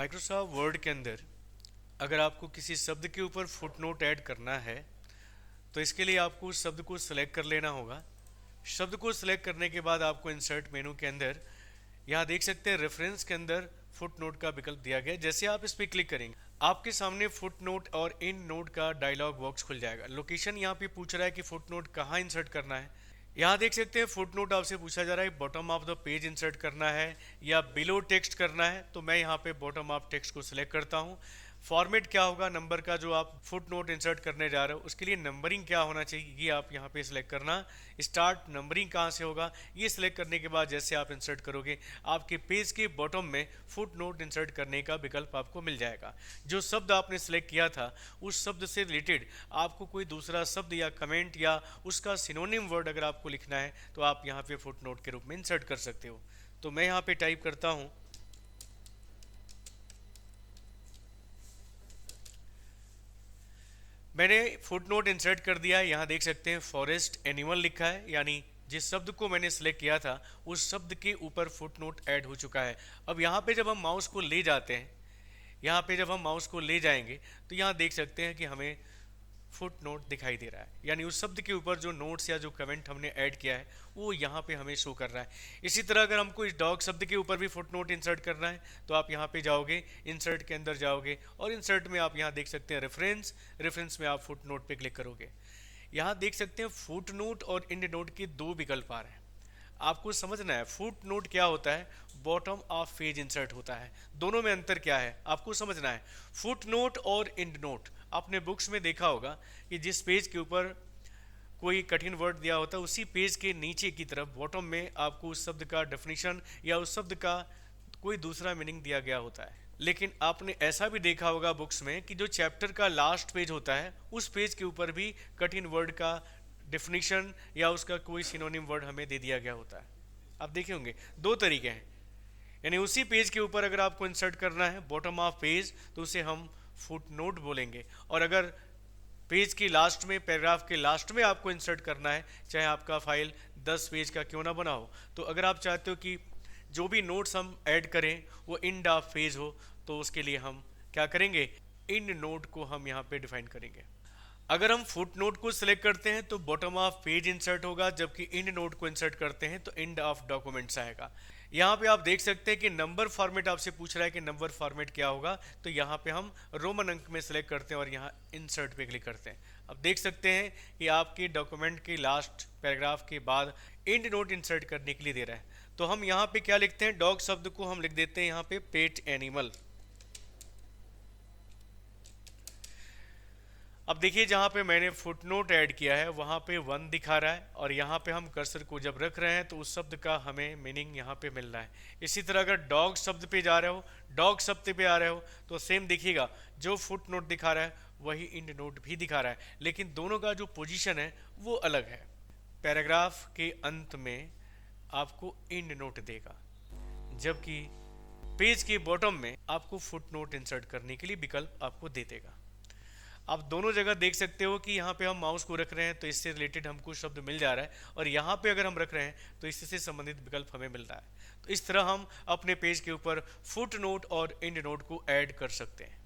Microsoft word के अंदर अगर आपको किसी शब्द के ऊपर फुटनोट ऐड करना है तो इसके लिए आपको उस शब्द को सिलेक्ट कर लेना होगा। शब्द को सिलेक्ट करने के बाद आपको इंसर्ट मेनू के अंदर यहाँ देख सकते हैं रेफरेंस के अंदर फुटनोट का विकल्प दिया गया है। जैसे आप इस पर क्लिक करेंगे आपके सामने फुटनोट और इन नोट का डायलॉग बॉक्स खुल जाएगा। लोकेशन यहाँ पे पूछ रहा है कि फुटनोट कहाँ इंसर्ट करना है। यहाँ देख सकते हैं फुटनोट आपसे पूछा जा रहा है bottom of the page insert करना है या बिलो टेक्स्ट करना है, तो मैं यहाँ पे बॉटम ऑफ टेक्स्ट को सिलेक्ट करता हूँ। फॉर्मेट क्या होगा नंबर का जो आप फुटनोट इंसर्ट करने जा रहे हो उसके लिए नंबरिंग क्या होना चाहिए ये आप यहाँ पे सिलेक्ट करना। स्टार्ट नंबरिंग कहाँ से होगा ये सिलेक्ट करने के बाद जैसे आप इंसर्ट करोगे आपके पेज के बॉटम में फुटनोट इंसर्ट करने का विकल्प आपको मिल जाएगा। जो शब्द आपने सिलेक्ट किया था उस शब्द से रिलेटेड आपको कोई दूसरा शब्द या कमेंट या उसका सिनोनिम वर्ड अगर आपको लिखना है तो आप यहाँ पे फुटनोट के रूप में इंसर्ट कर सकते हो। तो मैं यहाँ पे टाइप करता हूँ मैंने फुटनोट इंसर्ट कर दिया है। यहाँ देख सकते हैं फॉरेस्ट एनिमल लिखा है, यानी जिस शब्द को मैंने सिलेक्ट किया था उस शब्द के ऊपर फुटनोट ऐड हो चुका है। अब यहाँ पे जब हम माउस को ले जाते हैं, यहाँ पे जब हम माउस को ले जाएंगे तो यहाँ देख सकते हैं कि हमें फुट नोट दिखाई दे रहा है, यानी उस शब्द के ऊपर जो नोट्स या जो कमेंट हमने ऐड किया है वो यहाँ पे हमें शो कर रहा है। इसी तरह अगर हमको इस डॉग शब्द के ऊपर भी फुट नोट इंसर्ट करना है तो आप यहाँ पे जाओगे, इंसर्ट के अंदर जाओगे और इंसर्ट में आप यहाँ देख सकते हैं रेफरेंस, रेफरेंस में आप फुट नोट पे क्लिक करोगे। यहाँ देख सकते हैं फुट नोट और इंड नोट के दो विकल्प आ रहे हैं। आपको समझना है फुट नोट क्या होता है, बॉटम ऑफ पेज इंसर्ट होता है। दोनों में अंतर क्या है आपको समझना है। फुट नोट और इंड नोट आपने बुक्स में देखा होगा कि जिस पेज के ऊपर कोई कठिन वर्ड दिया होता है उसी पेज के नीचे की तरफ बॉटम में आपको उस शब्द का डेफिनेशन या उस शब्द का कोई दूसरा मीनिंग दिया गया होता है। लेकिन आपने ऐसा भी देखा होगा बुक्स में कि जो चैप्टर का लास्ट पेज होता है उस पेज के ऊपर भी कठिन वर्ड का डेफिनेशन या उसका कोई सिनोनिम वर्ड हमें दे दिया गया होता है। आप देखे होंगे दो तरीके हैं, यानी उसी पेज के ऊपर अगर आपको इंसर्ट करना है बॉटम ऑफ पेज तो उसे हम फुट नोट बोलेंगे, और अगर पेज की लास्ट में पैराग्राफ के लास्ट में आपको इंसर्ट करना है चाहे आपका फाइल 10 पेज का क्यों ना बना हो, तो अगर आप चाहते हो कि जो भी नोट्स हम ऐड करें वो इंड ऑफ पेज हो तो उसके लिए हम क्या करेंगे, इंड नोट को हम यहाँ पे डिफाइन करेंगे। अगर हम फुट नोट को सिलेक्ट करते हैं तो बॉटम ऑफ पेज इंसर्ट होगा, जबकि इंड नोट को इंसर्ट करते हैं तो इंड ऑफ डॉक्यूमेंट्स आएगा। यहाँ पे आप देख सकते हैं कि नंबर फॉर्मेट आपसे पूछ रहा है कि नंबर फॉर्मेट क्या होगा, तो यहाँ पे हम रोमन अंक में सिलेक्ट करते हैं और यहाँ इंसर्ट पे क्लिक करते हैं। अब देख सकते हैं कि आपके डॉक्यूमेंट के लास्ट पैराग्राफ के बाद इंड नोट इंसर्ट करने के लिए दे रहा है। तो हम यहाँ पे क्या लिखते हैं, डॉग शब्द को हम लिख देते हैं यहाँ पे पेट एनिमल। अब देखिए जहाँ पे मैंने फुटनोट ऐड किया है वहाँ पे 1 दिखा रहा है, और यहाँ पे हम कर्सर को जब रख रहे हैं तो उस शब्द का हमें मीनिंग यहाँ पे मिल रहा है। इसी तरह अगर डॉग शब्द पे जा रहे हो, डॉग शब्द पे आ रहे हो तो सेम देखिएगा, जो फुटनोट दिखा रहा है वही इंड नोट भी दिखा रहा है, लेकिन दोनों का जो पोजीशन है वो अलग है। पैराग्राफ के अंत में आपको इंड नोट देगा, जबकि पेज के बॉटम में आपको फुटनोट इंसर्ट करने के लिए विकल्प आपको दे देगा। आप दोनों जगह देख सकते हो कि यहाँ पे हम माउस को रख रहे हैं तो इससे रिलेटेड हमको शब्द मिल जा रहा है, और यहाँ पे अगर हम रख रहे हैं तो इससे संबंधित विकल्प हमें मिल रहा है। तो इस तरह हम अपने पेज के ऊपर फुट नोट और इंड नोट को ऐड कर सकते हैं।